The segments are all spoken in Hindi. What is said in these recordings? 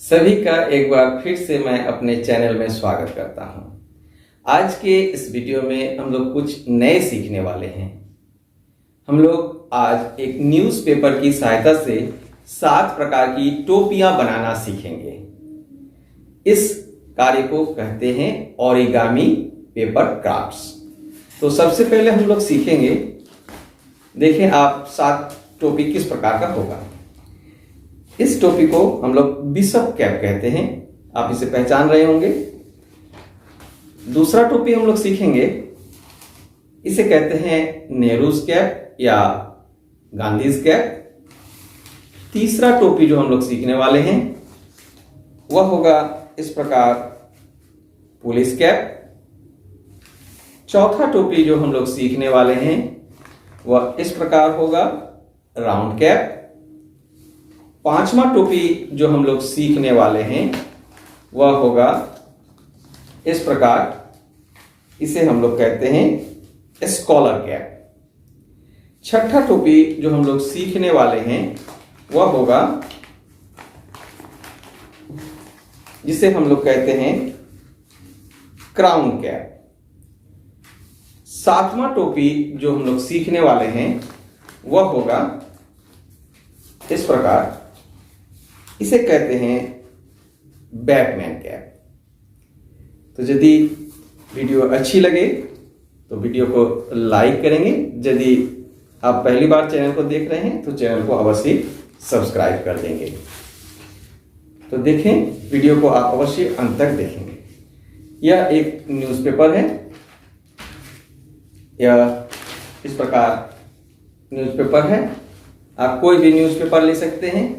सभी का एक बार फिर से मैं अपने चैनल में स्वागत करता हूं। आज के इस वीडियो में हम लोग कुछ नए सीखने वाले हैं। हम लोग आज एक न्यूज़पेपर की सहायता से 7 प्रकार की टोपियां बनाना सीखेंगे। इस कार्य को कहते हैं ओरिगामी पेपर क्राफ्ट्स। तो सबसे पहले हम लोग सीखेंगे, देखें आप 7 टोपी किस प्रकार का होगा। इस टोपी को हम लोग बिशप कैप कहते हैं, आप इसे पहचान रहे होंगे। दूसरा टोपी हम लोग सीखेंगे, इसे कहते हैं नेहरूज कैप या गांधीज कैप। तीसरा टोपी जो हम लोग सीखने वाले हैं वह होगा इस प्रकार पुलिस कैप। चौथा टोपी जो हम लोग सीखने वाले हैं वह इस प्रकार होगा राउंड कैप। पांचवा टोपी जो हम लोग सीखने वाले हैं वह होगा इस प्रकार, इसे हम लोग कहते हैं स्कॉलर कैप। छठा टोपी जो हम लोग सीखने वाले हैं वह होगा जिसे हम लोग कहते हैं क्राउन कैप। सातवां टोपी जो हम लोग सीखने वाले हैं वह होगा इस प्रकार, इसे कहते हैं बैटमैन कैप। तो यदि वीडियो अच्छी लगे तो वीडियो को लाइक करेंगे। यदि आप पहली बार चैनल को देख रहे हैं तो चैनल को अवश्य सब्सक्राइब कर देंगे। तो देखें, वीडियो को आप अवश्य अंत तक देखेंगे। यह एक न्यूज़पेपर है। यह इस प्रकार न्यूज़पेपर है। आप कोई भी न्यूज़पेपर ले सकते हैं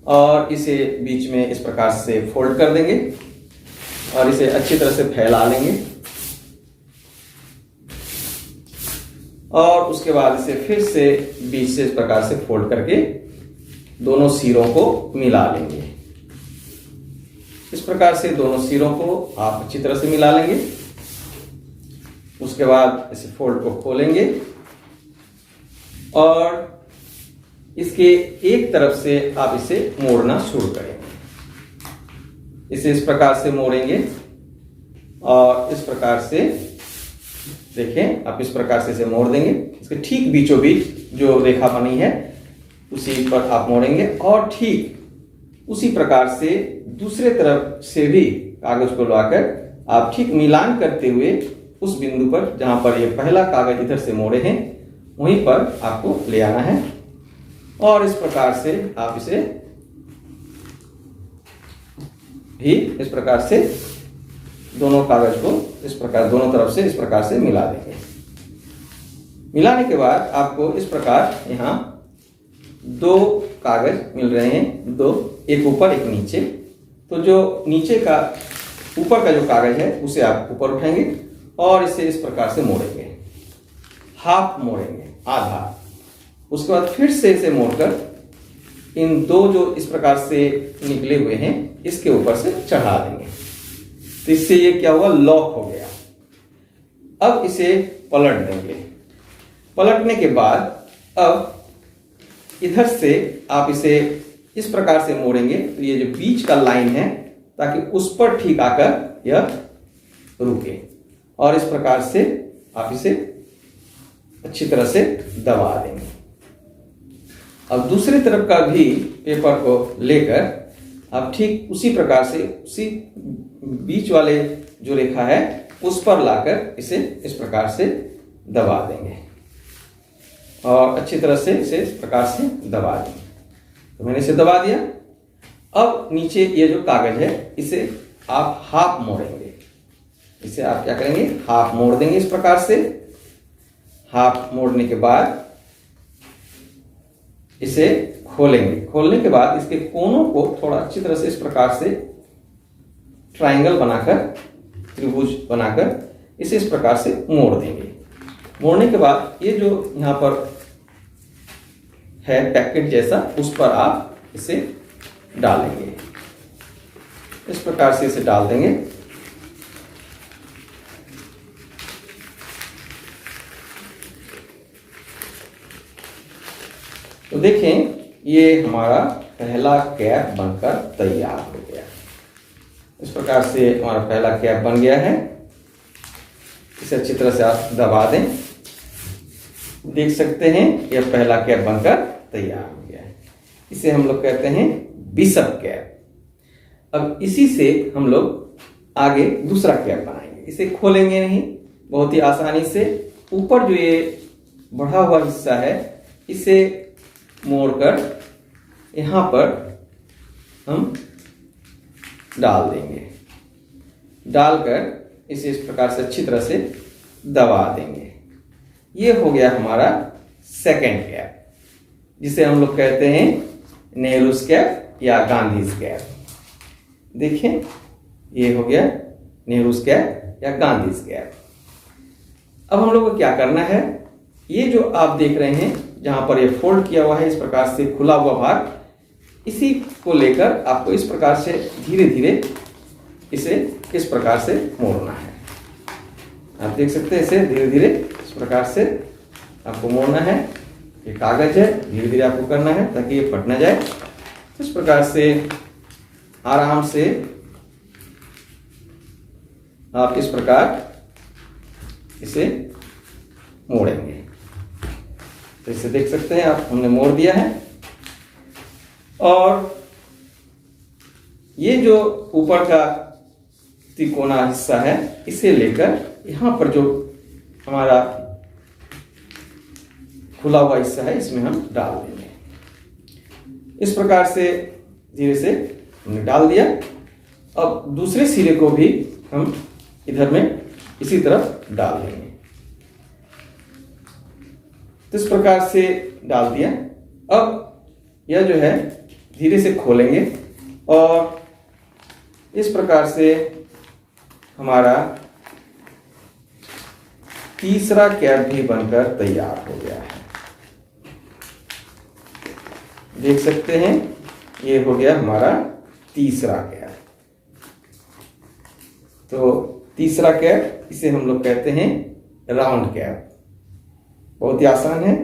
और इसे बीच में इस प्रकार से फोल्ड कर देंगे और इसे अच्छी तरह से फैला लेंगे और उसके बाद इसे फिर से बीच से इस प्रकार से फोल्ड करके दोनों सिरों को मिला लेंगे। इस प्रकार से दोनों सिरों को आप अच्छी तरह से मिला लेंगे। उसके बाद इसे फोल्ड को खोलेंगे और इसके एक तरफ से आप इसे मोड़ना शुरू करेंगे। इसे इस प्रकार से मोड़ेंगे और इस प्रकार से देखें, आप इस प्रकार से इसे मोड़ देंगे। इसके ठीक बीचों बीच जो रेखा बनी है उसी पर आप मोड़ेंगे और ठीक उसी प्रकार से दूसरे तरफ से भी कागज को लाकर आप ठीक मिलान करते हुए उस बिंदु पर जहां पर ये पहला कागज इधर से मोड़े हैं वहीं पर आपको ले आना है और इस प्रकार से आप इसे भी इस प्रकार से दोनों कागज को इस प्रकार दोनों तरफ से इस प्रकार से मिला देंगे। मिलाने के बाद आपको इस प्रकार यहाँ 2 कागज मिल रहे हैं, 2, एक ऊपर एक नीचे। तो जो नीचे का ऊपर का जो कागज है उसे आप ऊपर उठाएंगे और इसे इस प्रकार से मोड़ेंगे, हाफ मोड़ेंगे, आधा। उसके बाद फिर से इसे मोड़कर इन 2 जो इस प्रकार से निकले हुए हैं इसके ऊपर से चढ़ा देंगे। तो इससे ये क्या हुआ, लॉक हो गया। अब इसे पलट देंगे। पलटने के बाद अब इधर से आप इसे इस प्रकार से मोड़ेंगे तो ये जो बीच का लाइन है ताकि उस पर ठीक आकर यह रुके और इस प्रकार से आप इसे अच्छी तरह से दबा देंगे। अब दूसरी तरफ का भी पेपर को लेकर आप ठीक उसी प्रकार से उसी बीच वाले जो रेखा है उस पर लाकर इसे इस प्रकार से दबा देंगे और अच्छी तरह से इसे इस प्रकार से दबा देंगे। तो मैंने इसे दबा दिया। अब नीचे ये जो कागज है इसे आप हाफ मोड़ेंगे। इसे आप क्या करेंगे, हाफ मोड़ देंगे इस प्रकार से। हाफ मोड़ने के बाद इसे खोलेंगे। खोलने के बाद इसके कोनों को थोड़ा अच्छी तरह से इस प्रकार से ट्रायंगल बनाकर, त्रिभुज बनाकर इसे इस प्रकार से मोड़ देंगे। मोड़ने के बाद ये जो यहाँ पर है पैकेट जैसा उस पर आप इसे डालेंगे। इस प्रकार से इसे डाल देंगे। तो देखें, ये हमारा पहला कैप बनकर तैयार हो गया। इस प्रकार से हमारा पहला कैप बन गया है। इसे अच्छी तरह से आप दबा दें, देख सकते हैं यह पहला कैप बनकर तैयार हो गया है। इसे हम लोग कहते हैं बिशप कैप। अब इसी से हम लोग आगे दूसरा कैप बनाएंगे। इसे खोलेंगे नहीं, बहुत ही आसानी से ऊपर जो ये बढ़ा हुआ हिस्सा है इसे मोड़कर यहाँ पर हम डाल देंगे। डालकर इसे इस प्रकार से अच्छी तरह से दबा देंगे। ये हो गया हमारा सेकंड कैप, जिसे हम लोग कहते हैं नेहरूज कैप या गांधीज कैप। देखें, ये हो गया नेहरूज कैप या गांधीज कैप। अब हम लोग को क्या करना है, ये जो आप देख रहे हैं जहां पर ये फोल्ड किया हुआ है, इस प्रकार से खुला हुआ भाग, इसी को लेकर आपको इस प्रकार से धीरे धीरे इसे इस प्रकार से मोड़ना है। आप देख सकते हैं, इसे धीरे धीरे इस प्रकार से आपको मोड़ना है। ये कागज है, धीरे धीरे आपको करना है ताकि ये फट ना जाए। इस प्रकार से आराम से आप इस प्रकार इसे मोड़ेंगे। तो इसे देख सकते हैं आप, हमने मोड़ दिया है। और ये जो ऊपर का तिकोना हिस्सा है इसे लेकर यहां पर जो हमारा खुला हुआ हिस्सा है इसमें हम डाल देंगे। इस प्रकार से धीरे से हमने डाल दिया। अब दूसरे सिरे को भी हम इधर में इसी तरफ डाल देंगे। तो इस प्रकार से डाल दिया। अब यह जो है धीरे से खोलेंगे और इस प्रकार से हमारा तीसरा कैप भी बनकर तैयार हो गया है। देख सकते हैं, ये हो गया हमारा तीसरा कैप। तो तीसरा कैप, इसे हम लोग कहते हैं राउंड कैप। बहुत ही आसान है।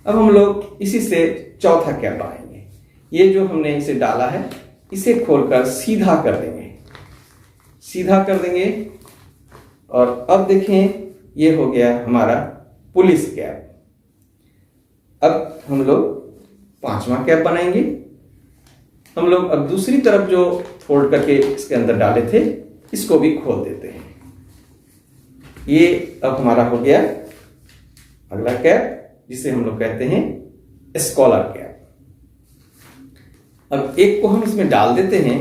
अब हम लोग इसी से चौथा कैप बनाएंगे। ये जो हमने इसे डाला है इसे खोलकर सीधा कर देंगे, सीधा कर देंगे। और अब देखें, ये हो गया हमारा पुलिस कैप। अब हम लोग पांचवा कैप बनाएंगे। हम लोग अब दूसरी तरफ जो फोल्ड करके इसके अंदर डाले थे इसको भी खोल देते हैं। ये अब हमारा हो गया अगला कैप, जिसे हम लोग कहते हैं स्कॉलर कैप। अब एक को हम इसमें डाल देते हैं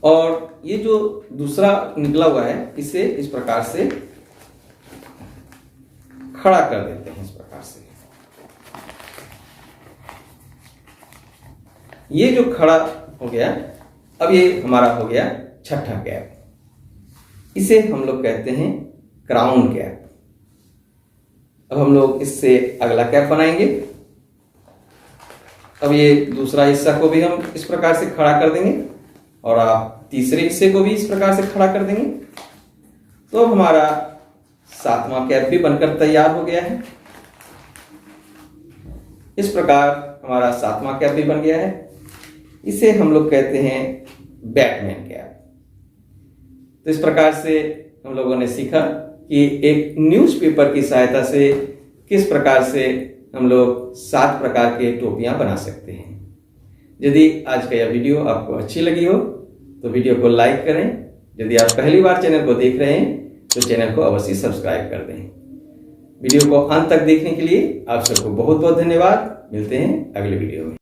और ये जो दूसरा निकला हुआ है इसे इस प्रकार से खड़ा कर देते हैं। इस प्रकार से ये जो खड़ा हो गया, अब ये हमारा हो गया छठा कैप। इसे हम लोग कहते हैं क्राउन कैप। अब हम लोग इससे अगला कैप बनाएंगे। अब ये दूसरा हिस्सा को भी हम इस प्रकार से खड़ा कर देंगे और आप तीसरे हिस्से को भी इस प्रकार से खड़ा कर देंगे। तो अब हमारा सातवां कैप भी बनकर तैयार हो गया है। इस प्रकार हमारा सातवां कैप भी बन गया है। इसे हम लोग कहते हैं बैटमैन कैप। तो इस प्रकार से हम लोगों ने सीखा कि एक न्यूज़पेपर की सहायता से किस प्रकार से हम लोग 7 प्रकार के टोपियां बना सकते हैं। यदि आज का यह वीडियो आपको अच्छी लगी हो तो वीडियो को लाइक करें। यदि आप पहली बार चैनल को देख रहे हैं तो चैनल को अवश्य सब्सक्राइब कर दें। वीडियो को अंत तक देखने के लिए आप सबको बहुत बहुत धन्यवाद। मिलते हैं अगले वीडियो में।